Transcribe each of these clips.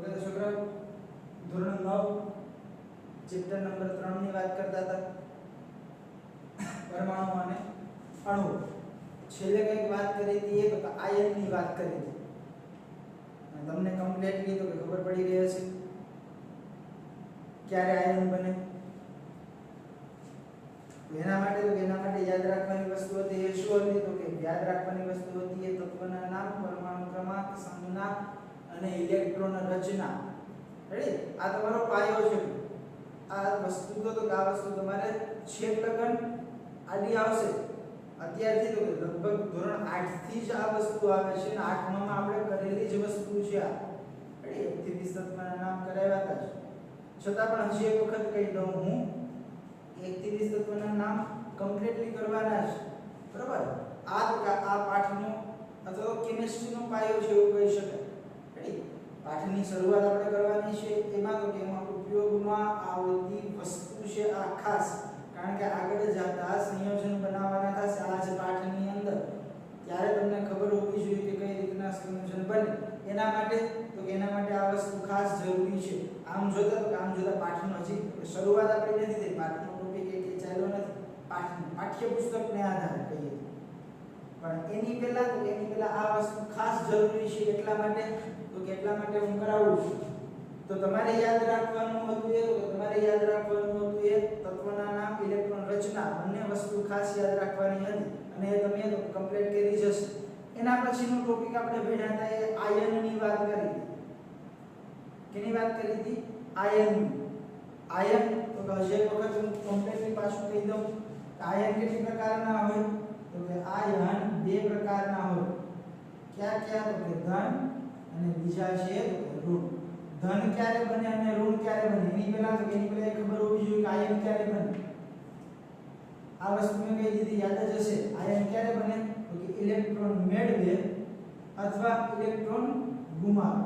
Okay તો છોકરાઓ ધોરણ 9 ચેપ્ટર નંબર 3 ની વાત કરતા હતા પરમાણુ અને અણુ છેલ્લે કઈક વાત કરી હતી એ તો આયન ની વાત કરી હતી અને તમને કમ્પ્લીટલી તો ખબર પડી ગઈ હશે ક્યારે આયન બને એના માટે યાદ રાખવાની વસ્તુ હતી એ શું હતી તો કે યાદ રાખવાની વસ્તુ હતી એ તત્વના નામ પરમાણુ ક્રમાંક સંજ્ઞા અને ઇલેક્ટ્રોન રચના રેડી આ તમારો પાયો છે આ વસ્તુ તમારે છેક લગન આડી આવશે અત્યારથી તો લગભગ ધોરણ 8 થી જ આ વસ્તુ આવે છે અને 8 માં આપણે કરેલી જ વસ્તુ છે આ રેડી 1 થી 20 તત્વના નામ કરાવ્યા હતા છતાં પણ હજી એક વખત કહી દઉં હું 1 થી 20 તત્વના નામ કમ્પ્લીટલી કરવાના છે બરાબર આ પાઠનો અથવા કેમિસ્ટ્રીનો પાયો છે એવું કહી શકાય રેડી પાઠની શરૂઆત આપણે કરવાની છે એમાં તો કે એમાં ઉપયોગમાં આવતી વસ્તુ છે આ ખાસ કારણ કે આગળ જતા સંયોજન બનાવવાના થશે આ જ પાઠની અંદર ત્યારે તમને ખબર હોવી જોઈએ કે કઈ રીતના સંયોજન બને એના માટે આ વસ્તુ ખાસ જરૂરી છે આમ જોતા પાઠનો હજી શરૂઆત આપણે નથી થઈ પાઠનો ટોપિક એક ચાલ્યો નથી પાઠ્યપુસ્તકને આધારે કહીએ પણ એની પહેલા આ વસ્તુ ખાસ જરૂરી છે એટલા માટે હું કરાવું છું તો તમારે યાદ રાખવાનું હતું એ તત્વના નામ ઇલેક્ટ્રોન રચના બંને વસ્તુ ખાસ યાદ રાખવાની હતી અને એ તમે કમ્પ્લીટ કરી જશે એના પછીનો ટોપિક આપણે ભણ્યા હતા એ આયનની વાત કરી કેની વાત કરી હતી આયન તો હજી એક વખત હું કમ્પ્લીટલી પાછું કહી દઉં આયન કેટલી પ્રકારના હોય તો કે આયન બે પ્રકારના હોય ક્યાં તો કે ધન અને બીજા છે ઋણ ધન ક્યારે બને અને ઋણ ક્યારે બને એની પહેલા ખબર હોવી જોઈએ કે આયન ક્યારે બને આ વસ્તુ મેં કહી દીધી યાદ જ હશે આયન ક્યારે બને તો કે ઇલેક્ટ્રોન મેળવે અથવા ઇલેક્ટ્રોન ગુમાવે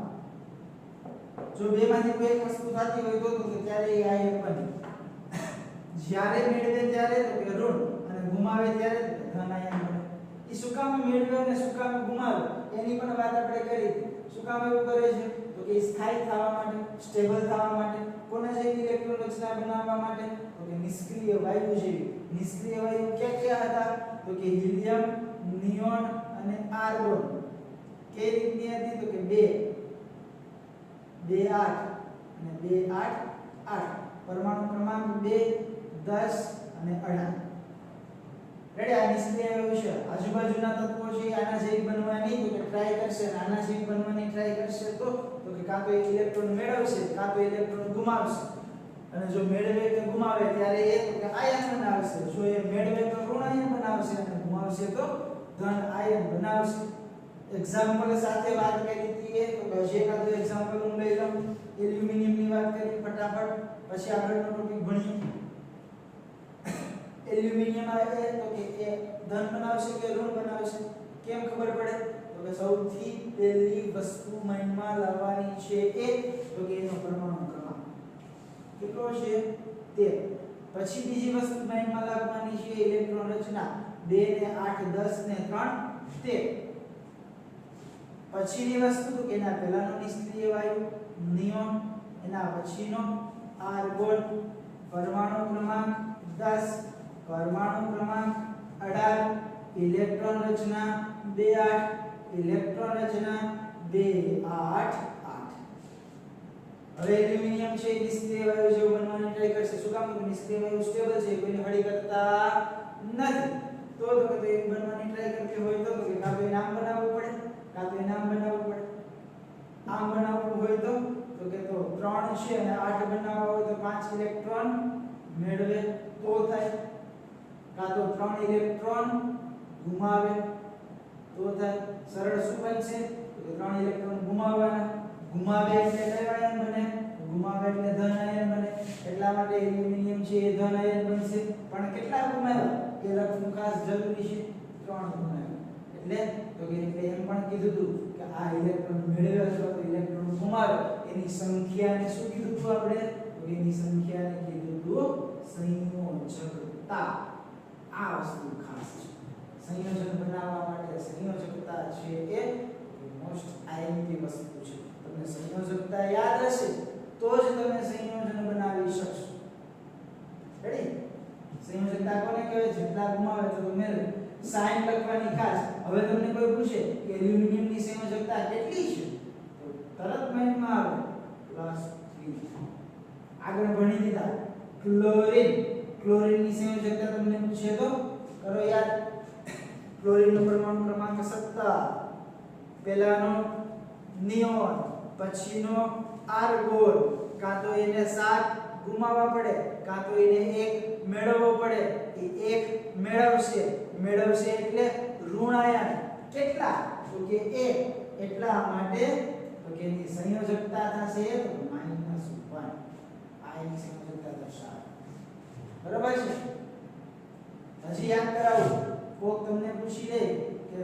જો બેમાંથી કોઈ એક વસ્તુ થતી હોય તો ત્યારે એ આયન બને જ્યારે મેળવે ત્યારે તો કે ઋણ અને ગુમાવે ત્યારે ધન આયન બને એ શું કામ મેળવે અને શું કામ ગુમાવે એની પણ વાત આપણે કરી શું કામ એવું કરે છે તો કે સ્થાયી થવા માટે સ્ટેબલ થવા માટે કોના જેવી ઇલેક્ટ્રોન રચના બનાવવા માટે તો કે નિષ્ક્રિય વાયુ જેવી નિષ્ક્રિય વાયુ ક્યાં હતા તો કે હિલિયમ નિયોન અને આર્ગોન કઈ રીતની હતી તો કે 2 8 અને 2 8 8 પરમાણુ ક્રમાંક 2 10 અને 18 રેડી આ નિષ્ક્રિય વાયુ છે આજુબાજુના તત્વો છે આના જેવી બનવાની તો કે ટ્રાય કરશે અને આના જેવી બનવાની ટ્રાય કરશે તો કે કાં તો ઇલેક્ટ્રોન મેળવશે કાં તો ઇલેક્ટ્રોન ગુમાવશે અને જો મેળવે કે ગુમાવે ત્યારે એ તો કે આયન બનાવશે જો એ મેળવે તો ઋણ આયન બનાવશે અને ગુમાવશે તો ધન આયન બનાવશે એક્ઝામ્પલ સાથે વાત કરી હતી એ તો હજી એકાદો એક્ઝામ્પલ હું લઈ લઉં એલ્યુમિનિયમ ની વાત કરી ફટાફટ પછી આગળનો ટોપિક ભણીએ એલ્યુમિનિયમ આવે તો કે એ ધન બનાવશે કે ઋણ બનાવશે કેમ ખબર પડે તો કે સૌથી પહેલી વસ્તુ માઇન્ડમાં લાવવાની છે એ તો કે એનો પરમાણુ ક્રમાંક કેટલો છે 13 પછી બીજી વસ્તુ માઇન્ડમાં લાવવાની છે ઇલેક્ટ્રોન રચના 2 ને 8 10 ને 3 13 પછીની વસ્તુ તો કે એના પહેલાનો નિષ્ક્રિય વાયુ નિયોન એના પછીનો આર્ગોન પરમાણુ ક્રમાંક 10 પરમાણુ ક્રમાંક 18 ઇલેક્ટ્રોન રચના 2 8 ઇલેક્ટ્રોન રચના 2 8 8 હવે એલ્યુમિનિયમ છે નિષ્ક્રિય વાયુ જેવું બનવાની ટ્રાય કરશે શું કામ તો નિષ્ક્રિય વાયુ સ્ટેબલ છે કોઈને હળી કરતા નથી તો કે બનવાની ટ્રાય કરતી હોય તો કે કાં તો નામ બનાવવું પડે આમ બનાવવું હોય તો કે તો 3 છે અને 8 બનાવવા હોય તો 5 ઇલેક્ટ્રોન મેળવે તો થાય કાં તો 3 ઇલેક્ટ્રોન ગુમાવે તો થાય સરળ શું બનશે તો 3 ઇલેક્ટ્રોન ગુમાવે એટલે કઈ આયન બને ગુમાવે એટલે ધન આયન બને એટલા માટે એલ્યુમિનિયમ છે એ ધન આયન બનશે પણ કેટલા ગુમાવ્યા એ લખવું ખાસ જરૂરી છે 3 ગુમાવ્યા એટલે તો કે એમ પણ કીધું હતું કે આ ઇલેક્ટ્રોન મેળવે અથવા તો ઇલેક્ટ્રોન ગુમાવે એની સંખ્યાને શું કીધું હતું આપણે તો એની સંખ્યાને કીધું હતું સંયોજકતા આ વસ્તુ ખાસ છે સંયોજન બનાવવા માટે સંયોજકતા છે એ મોસ્ટ આઈએમપી વસ્તુ છે તમને સંયોજકતા યાદ જ તમે સંયોજન બનાવી શકશો. રેડી? સંયોજકતા કોને કહેવાય? જેટલા ગુમાવે તો ઉમેરો. સાઇન લખવાની ખાસ. હવે તમને કોઈ પૂછે કે એલ્યુમિનિયમની સંયોજકતા કેટલી છે, તો તરત માઇન્ડમાં આવે +3. આગળ ભણી દીધા ક્લોરીન. ક્લોરીનની સંયોજકતા તમને પૂછે તો કરો યાદ. ક્લોરીનનો પરમાણુ ક્રમાંક 17. પહેલાનો નિયોન, પછીનો આર્ગોન. કાં તો એને 7 ગુમાવવા પડે, કાં તો એને 1 મેળવવો પડે. એ 1 મેળવશે એટલે ઋણ આયન. કેટલા? તો કે 1. એટલા માટે તો કે એની સંયોજકતા થશે તો -1. આ એની સંયોજકતા દર્શાવે. બરાબર છે? હજી યાદ કરાવું. કોક તમને પૂછી દે કે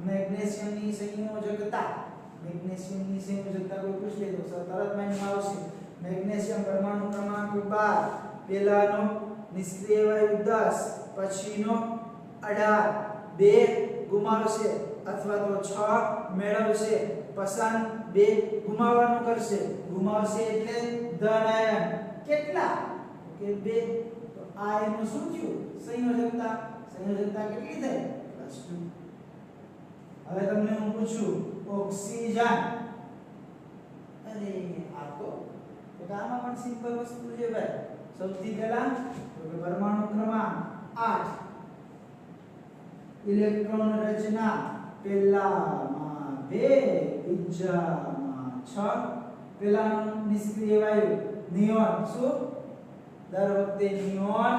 મેગ્નેશિયમની સંયોજકતા. મેગ્નેશિયમની સંયોજકતા કોઈ પૂછી લે તો તરત માઇન્ડમાં આવશે મેગ્નેશિયમ પરમાણુ ક્રમાંક 12. પહેલાનો નિષ્ક્રિય વાયુ 10, પછીનો 18. 2 ગુમાવશે અથવા તો 6 મેળવશે. પસંદ 2 ગુમાવવાનું કરશે. ગુમાવશે એટલે ધન આયન. કેટલા? કે 2. તો આ એનું શું થયું? સંયોજકતા. સંયોજકતા કેટલી થઈ? +2. હવે તમને હું પૂછું ઓક્સિજન. અરે આ તો આમાં પણ સિમ્પલ વસ્તુ છે ભાઈ. સૌથી પહેલા તો કે પરમાણુ ક્રમાંક 8. ઇલેક્ટ્રોન રચના પહેલામાં 2, બીજામાં 6. પહેલાનો નિષ્ક્રિય વાયુ નિયોન. શું? દર વખતે નિયોન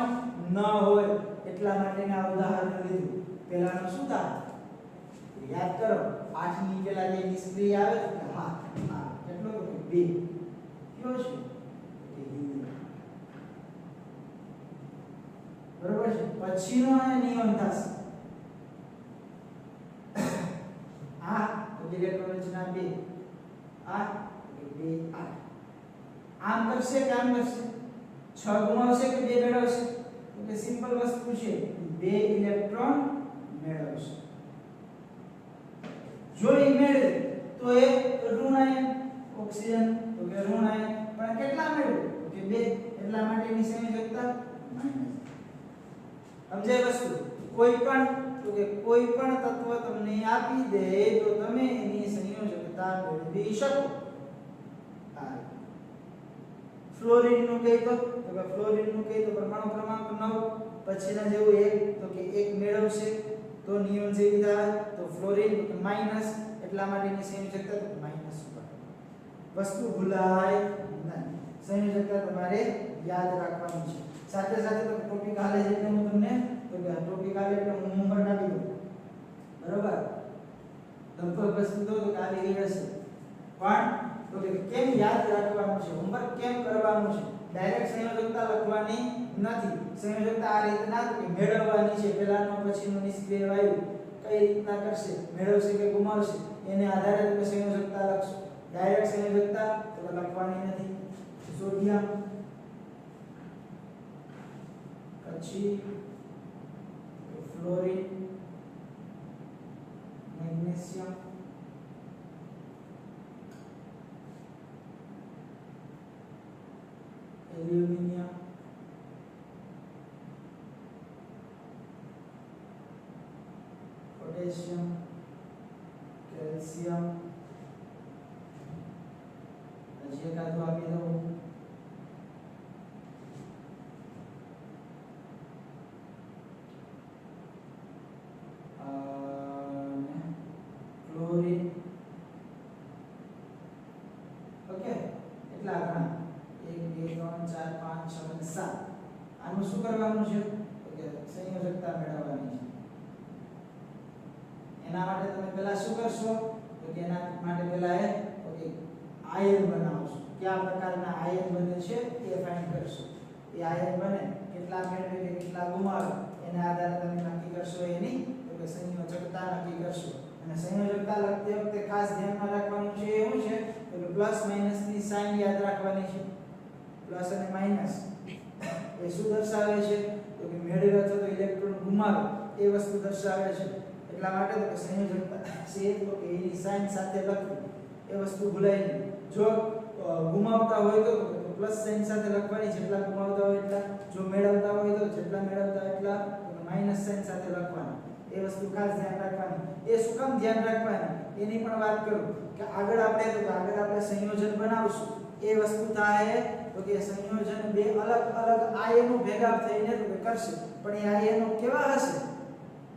ન હોય એટલા માટેના ઉદાહરણ લીધું. પહેલાનો શું થાય? યાદ કરો. 8 ની પહેલા જે નિષ્ક્રિય આવે છે હા કેટલો? 2. કયો છે? બરોબર છે? પછીનો આ નિયોન થશે. તો ઇલેક્ટ્રોન રચના 2. 2 8. આમ કરશે કે આમ કરશે? 6 ગુમાવશે કે 2 મેળવશે? તો કે સિમ્પલ વસ્તુ છે. 2 ઇલેક્ટ્રોન મેળવશે. જો એ મેળવે તો એ ઋણ આયન. ઓક્સિજન તો કે ઋણ આયન. પણ કેટલા મેળવે? તો કે 2. એટલા માટેની સંયોજકતા સમજાય વસ્તુ? કોઈ પણ તત્વ તમને આપી દે તો તમે એની સંયોજકતા મેળવી શકો. ફ્લોરીન નું કહે તો ફ્લોરીન નું કહે તો પરમાણુ ક્રમાંક 9. પછીના જેવું 1 તો કે 1 મેળવશે તો નિયોન જેવી થાય. તો ફ્લોરીન માઈનસ. એટલા માટેની સંયોજકતા તો -1. વસ્તુ ભૂલાય નહીં. સંયોજકતા તમારે યાદ રાખવાની છે. સાથે સાથે તો ટોપિક હાલે છે એટલે હું તમને તો કે ટોપિક હાલે એટલે હું હોમવર્ક આપી દઉં. બરોબર? લગભગ વસ્તુ તો આવી ગઈ હશે. પણ તો કે કેમ યાદ રાખવાનું છે? હોમવર્ક કેમ કરવાનું છે? ડાયરેક્ટ સંયોજકતા લખવાની નથી. સંયોજકતા આ રીતના કે મેળવવાની છે. પહેલાનો પછીનો નિષ્ક્રિય વાયુ કઈ રીતના કરશે? મેળવશે કે ગુમાવશે? એને આધારે તમે સંયોજકતા લખશો. ડાયરેક્ટ સંયોજકતા તો લખવાની નથી. સોડિયમ, પછી fluorine, magnesium, aluminium, potassium, calcium. હજી એકાદું આપી દઉં. ક્લોરીન. ઓકે? એટલા ઘણા 1 2 3 4 5 6 અને 7. આનું શું કરવાનું છે? તો કે સંયોજકતા મેળવવાની છે. એના માટે તમે પહેલા શું કરશો? તો કે એના માટે પહેલા ઓકે આયન બનાવશો. કયા પ્રકારના આયન બને છે એ ફાઇન્ડ કરશો. એ આયન બને કેટલા મેળવે કે કેટલા ગુમાવે એના આધારે તમે નક્કી કરશો એની તો કે સંયોજકતા નક્કી કરશો. અને સંયોજકતા લખતી વખતે ખાસ ધ્યાનમાં રાખવાનું છે એવું છે તો કે પ્લસ માઈનસ ની સાઇન યાદ રાખવાની છે. પ્લસ અને માઈનસ એ શું દર્શાવે છે? તો કે મેળવે અથવા તો ઇલેક્ટ્રોન ગુમાવે એ વસ્તુ દર્શાવે છે. એટલા માટે તો કે સંયોજકતા છે તો કે એની સાઇન સાથે લખવી. એ વસ્તુ ભૂલાય નહીં. જો ગુમાવતા હોય તો પ્લસ સાઇન સાથે લખવાની, જેટલા ગુમાવતા હોય એટલા. જો મેળવતા હોય તો જેટલા મેળવતા એટલા માઈનસ સાઇન સાથે લખવાના. એ વસ્તુ ખાસ ધ્યાન રાખવાની. એ શું કામ ધ્યાન રાખવાની એની પણ વાત કરું કે આગળ આપણે સંયોજન બનાવશું. એ વસ્તુ થાય તો કે સંયોજન બે અલગ અલગ આયનો ભેગા થઈને તો કરશે, પણ એ આયનો કેવા હશે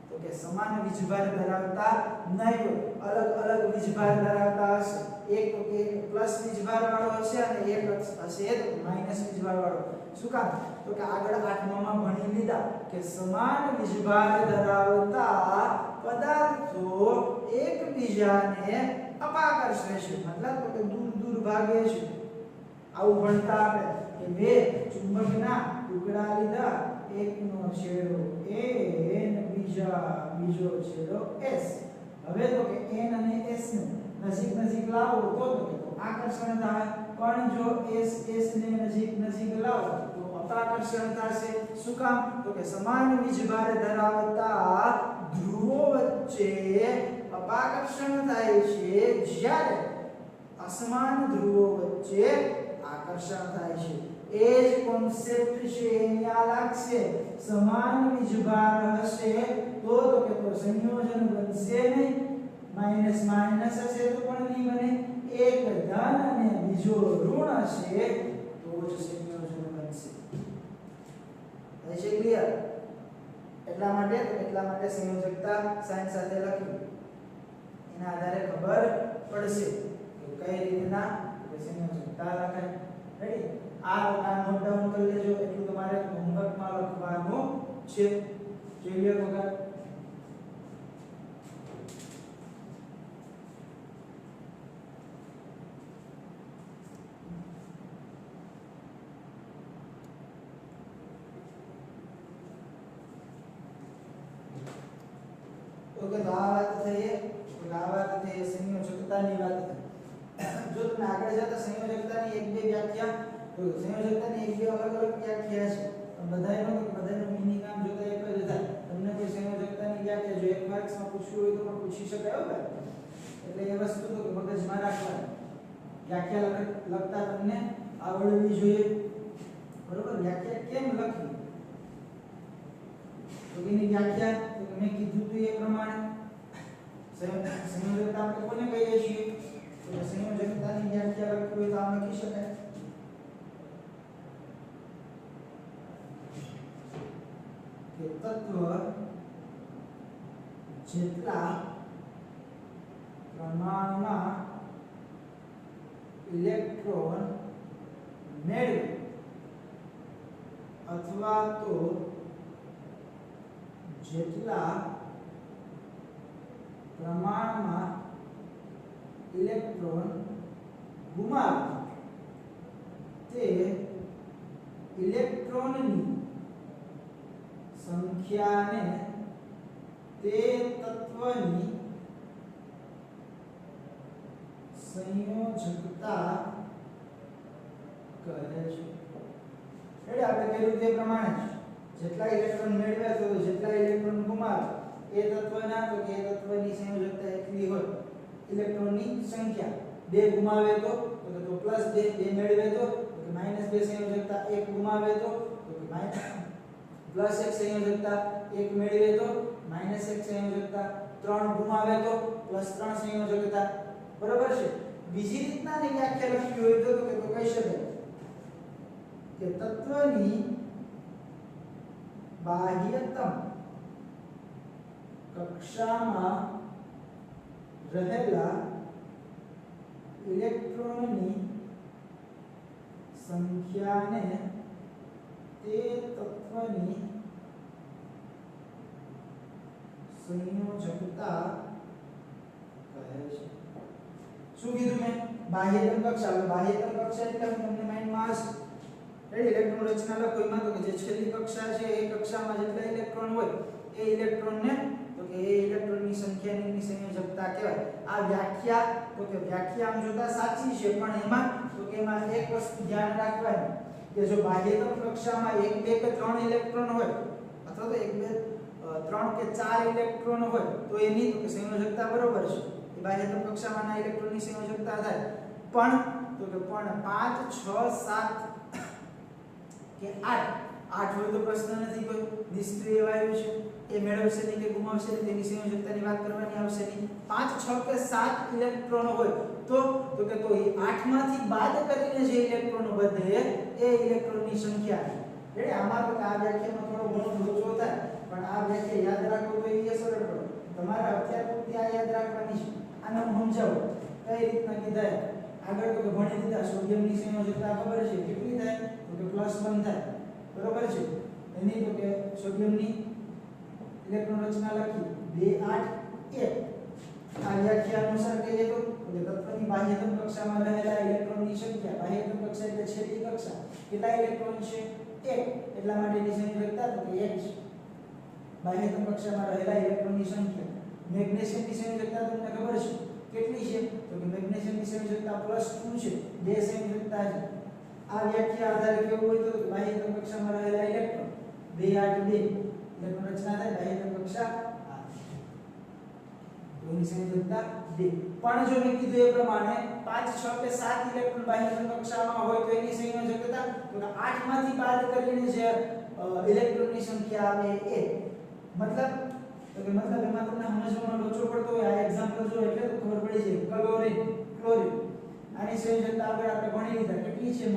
તો કે સમાન વીજભાર ધરાવતા નહીં હોય, અલગ અલગ વીજભાર ધરાવતા હશે. એક તો કે પ્લસ વીજભાર વાળો હશે અને એક હશે તો માઈનસ વીજભાર વાળો. શું કામ તો કે આગળ 8મા માં ભણી લીધા કે સમાન વીજભાર ધરાવતા પદાર્થો એકબીજાને અપાકર્ષે છે, મતલબ કે દૂર દૂર ભાગે છે. આવું ભણતા આપણે કે બે ચુંબકના ટુકડા લીધા, એકનો છેડો A અને બીજો છેડો S. હવે તો કે N અને S ને નજીક નજીક લાવો તો આકર્ષણ થાય, પણ જો S ને નજીક લાવો તો અપાકર્ષણ થશે. શું કામ તો કે સમાન વીજભાર ધરાવતા ધ્રુવો વચ્ચે અપાકર્ષણ થાય છે, જ્યારે અસમાન ધ્રુવો વચ્ચે આકર્ષણ થાય છે. એ જ કોન્સેપ્ટ છે અહીંયા લાગશે. સમાન વીજભાર હશે તો કે તો સંયોજન બનશે નહીં, માઈનસ માઈનસ હશે તો પણ નહીં બને. એક ધન અને બીજો ઋણ હશે તો જ સંયોજન બનશે. છે ક્લિયર? એટલા માટે સંયોજકતા સાઇન સાથે લખ્યું. એના આધારે ખબર પડશે કે કઈ રીતના સંયોજકતા લખાય. રેડી? આ નોટ ડાઉન કરી લેજો, એટલું તમારે હોમવર્કમાં લખવાનું છે. જોઈ લો વગર ઓકે. તો આ વાત થઈ સંયોજકતાની વાત થઈ. જો તમે આગળ જતા સંયોજકતાની એક બે વ્યાખ્યા તો સંયોજકતાની એક બે અલગ અલગ વ્યાખ્યા છે, બધાયનો મીનિંગ આમ જોતા એક જ થાય. તમને કોઈ સંયોજકતાની વ્યાખ્યા જો એક માર્ક્સમાં પૂછવું હોય તો પણ પૂછી શકાય હો ભાઈ. એટલે એ વસ્તુ તો મગજમાં રાખવાની. વ્યાખ્યા લખતા તમને આવડવી જોઈએ, બરોબર? વ્યાખ્યા કેમ લખવી તો એની વ્યાખ્યા તો મેં કીધું હતું એ પ્રમાણે સંયોજકતા આપણે કોને કહીએ છીએ તો સંયોજકતાની વ્યાખ્યા લખવી હોય તો આમ લખી શકાય કે તત્વ જેટલા પ્રમાણમાં ઇલેક્ટ્રોન મેળવે અથવા તો જેટલા પ્રમાણમાં ઇલેક્ટ્રોન ગુમાવે તે ઇલેક્ટ્રોનની સંખ્યાને તે તત્વની સંયોજકતા કહે છે. એટલે આપણે કહ્યું તે પ્રમાણે જેટલા ઇલેક્ટ્રોન મેળવે તો જેટલા ઇલેક્ટ્રોન ગુમાવે એ તત્વના તો કે એ તત્વની સંયોજકતા એટલી હોય. ઇલેક્ટ્રોનની સંખ્યા 2 ગુમાવે તો +2, 2 મેળવે તો -2 સંયોજકતા, 1 ગુમાવે તો +1 સંયોજકતા, 1 મેળવે તો -1 સંયોજકતા, 3 ગુમાવે તો +3 સંયોજકતા. બરાબર છે? બીજી રીતના ની વ્યાખ્યા લખવી હોય તો કહી શકાય કે તત્વની બાહ્યતમ કક્ષામાં રહેલા ઇલેક્ટ્રોનની સંખ્યાને તે તત્વની સંયોજકતા કહે છે. શું કીધું મેં? બાહ્યતમ કક્ષા. બાહ્યતમ કક્ષા એટલે તમને માઇન્ડમાં હશે. ઇલેક્ટ્રોન રચના લખો એમાં તો કે જે છેલ્લી કક્ષા છે એ કક્ષામાં જેટલા ઇલેક્ટ્રોન હોય એ ઇલેક્ટ્રોનને તો કે એ ઇલેક્ટ્રોનની સંખ્યાની સંયોજકતા કહેવાય. આ વ્યાખ્યા તો કે વ્યાખ્યા આમ જોતા સાચી છે, પણ એમાં તો કે એમાં એક વસ્તુ ધ્યાન રાખવાની કે જો બાહ્યતમ કક્ષામાં 1, 2 કે 3 ઇલેક્ટ્રોન હોય અથવા તો 1, 2, 3 કે 4 ઇલેક્ટ્રોન હોય તો એની તો કે સંયોજકતા બરોબર છે. એ બાહ્યતમ કક્ષામાંના ઇલેક્ટ્રોનની સંયોજકતા થાય. પણ તો કે પણ 5 6 7 કે 8 હોય તો પ્રશ્ન નથી. કોઈ નિષ્ક્રિય વાયુ છે એ મેળવશે નહીં કે ગુમાવશે નહીં, તેની સંયોજકતાની વાત કરવાની આવશે નહીં. 5 6 કે 7 ઇલેક્ટ્રોનો હોય તો કે તો એ 8 માંથી બાદ કરીને જે ઇલેક્ટ્રોનો વધે એ ઇલેક્ટ્રોનની સંખ્યા. એટલે આમાં તો આ વ્યાખ્યામાં થોડો ઘણો લોચો થાય, પણ આ વ્યાખ્યા યાદ રાખો તો એ સરળ પડે. તમારે અત્યાર પૂરતી આ યાદ રાખવાની છે. આને હું સમજાવું કઈ રીતના કીધા. આગળ તો ભણી દીધા. સોડિયમની સંયોજકતા ખબર છે કેટલી થાય તો કે +1 થાય, બરોબર છે. એની તો કે સોડિયમની ઇલેક્ટ્રોન રચના લખી 2 8 1. આ વ્યાખ્યા અનુસાર કહીએ તો તત્વની બાહ્યતમ કક્ષામાં રહેલા ઇલેક્ટ્રોનની સંખ્યા, બાહ્યતમ કક્ષા એટલે છેલ્લી કક્ષા, કેટલા ઇલેક્ટ્રોન છે 1, એટલા માટેની સંયોજકતા તો કે 1 છે. બાહ્યતમ કક્ષામાં રહેલા ઇલેક્ટ્રોનની સંખ્યા. મેગ્નેશિયમની સંયોજકતા તમને ખબર છે કેટલી છે તો કે મેગ્નેશિયમની સંયોજકતા +2 છે, બે સંયોજકતા છે. આ વ્યાખ્યા આધારે કેવું હોય તો બાહ્યતમ કક્ષામાં રહેલા ઇલેક્ટ્રોન 2 8 2 ઇલેક્ટ્રોન રચના થાય બાહ્યતમ કક્ષા એની સંયોજકતા 2. પણ જો મેં કીધું એ પ્રમાણે 5 6 કે 7 ઇલેક્ટ્રોન બાહ્યતમ કક્ષામાં હોય તો એની સંયોજકતા તો કે 8 માંથી બાદ કરીને જે ઇલેક્ટ્રોનની સંખ્યા આવે એ મતલબ એમાં તમને સમજવામાં લોચો પડતો હોય. આ એક્ઝામ્પલ જો એટલે તો ખબર પડી જાય. ક્લોરીન ક્લોરીન આની સંયોજકતા આપણે ભણી લીધા કેટલી છે -1.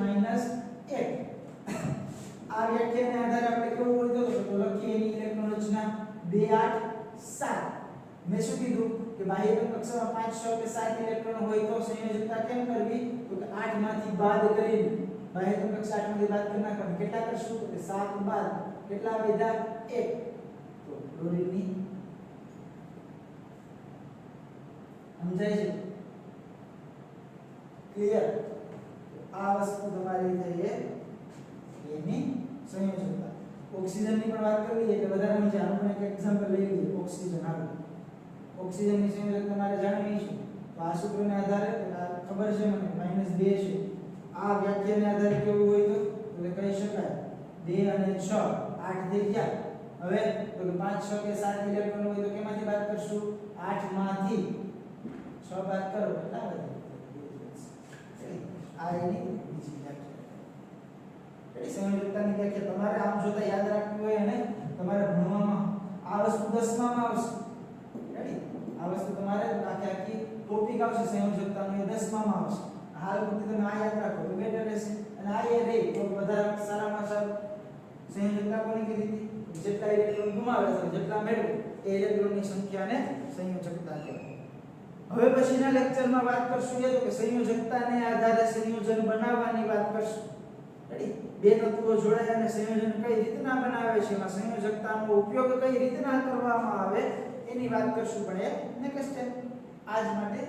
આ વ્યાખ્યાને આધારે આપણે કેવું હોય તો લખીએ એની ઇલેક્ટ્રોન રચના 2 8 7. મેં શું કીધું કે બાહ્યતમ કક્ષામાં 5 6 કે 7 ઇલેક્ટ્રોન હોય તો સંયોજકતા કેમ કરવી તો કે 8 માંથી બાદ કરીને બાહ્યતમ કક્ષા 8 માંથી બાદ કરી નાખવાની. કેટલા કરશું તો કે 7 બાદ કેટલા વધ્યા 1. તો ક્લોરીનની સમજાય છે ક્લિયર. આ વસ્તુ તમારી થઈ એની સંયોજકતા. ઓક્સિજનની પણ વાત કરવી એટલે વધારાની છે. આપણે એક એક્ઝામ્પલ લઈ લઈએ. ઓક્સિજન આવે ઓક્સિજનની સંયોજકતા તમારે જાણવી છે તો આ સૂત્રને આધારે ખબર છે મને -2 છે. આ વ્યાખ્યાને આધારે કેવું હોય તો કહી શકાય 2 અને 6 8 થઈ ગયા. હવે તો કે 5 6 કે 7 ઇલેક્ટ્રોન હોય તો કેમાંથી બાદ કરશું 8 માંથી 6 બાદ કરો કેટલા વધે આ એની બીજી વ્યાખ્યા. એટલે સંયોજકતાની વ્યાખ્યા તમારે આમ જોતા યાદ રાખવી હોય અને તમારે ભણવામાં આ વસ્તુ 10મામાં આવશે. રેડી આ વસ્તુ તમારે આખી ટોપિક આવશે સંયોજકતાનો એ 10મામાં આવશે. હાલ પૂરતી તમે આ યાદ રાખો તો બેટર રહેશે. અને આ એ રહી તો વધારે સારામાં સારું સંયોજકતા કોની કીધી હતી જેટલા ઇલેક્ટ્રોન ગુમાવે છે જેટલા મેળવે એ ઇલેક્ટ્રોનની સંખ્યાને સંયોજકતા કહેવાય. હવે પછીના લેક્ચરમાં વાત કરશું એ તો કે સંયોજકતાને આધારે સંયોજન બનાવવાની વાત કરશું. રેડી બે તત્વો જોડાય અને સંયોજન કઈ રીતના બનાવે છે એમાં સંયોજકતાનો ઉપયોગ કઈ રીતના કરવામાં આવે એની વાત કરશું. પણ એ નેક્સ્ટ ટાઈમ. આજ માટે